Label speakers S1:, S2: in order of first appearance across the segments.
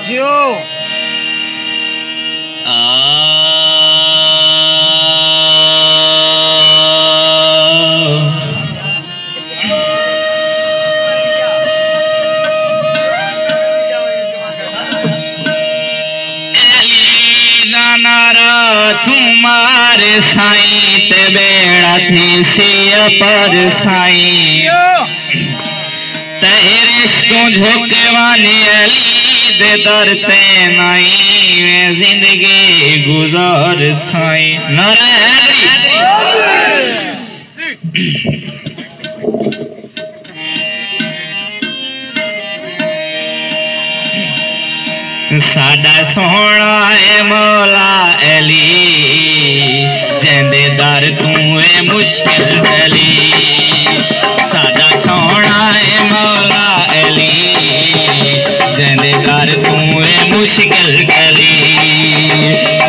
S1: जियो
S2: तुम्हारे साईं ते बेड़ा थी सिया पर साईं तेरे इश्कों झोंके वाली अली दे दर ते नाई मैं जिंदगी गुजार साईं नारायण साडा सोना है मौला अली जेंदे दर तू है मुश्किल गली साडा सोना है मौला अली जेंदे दर तू है मुश्किल गली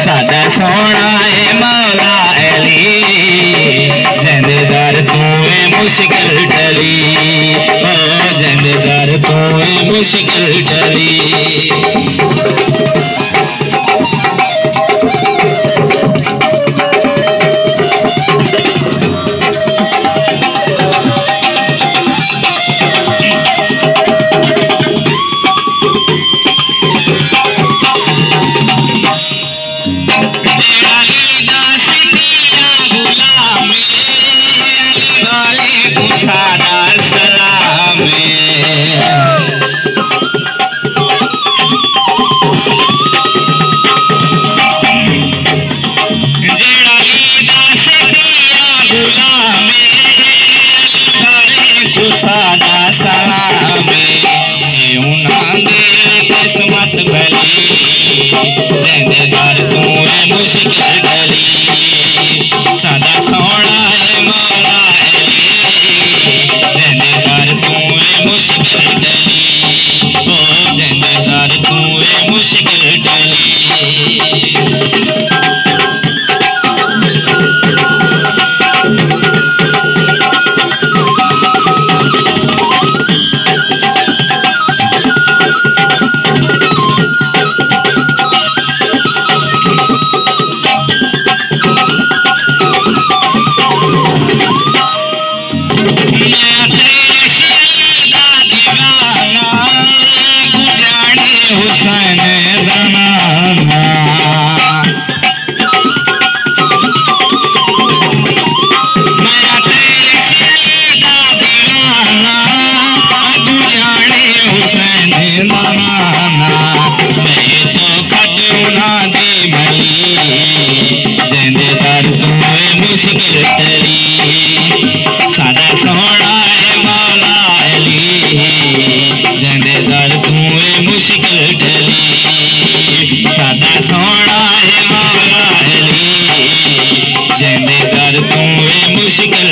S2: साडा सोना है मौला अली जेंदे दर तू है मुश्किल गली ओ जेंदे दर तू है मुश्किल गली मुश्किल गली सादा सोना है मौला अली जेंदे दर तू है मुश्किल गली ओ जेंदे दर तू है मुश्किल गली जेंदे दर तू है मुश्किल गली सादा सोना है मौला अली जेंदे दर तू है मुश्किल गली सादा सोना है मौला अली जेंदे दर तू है मुश्किल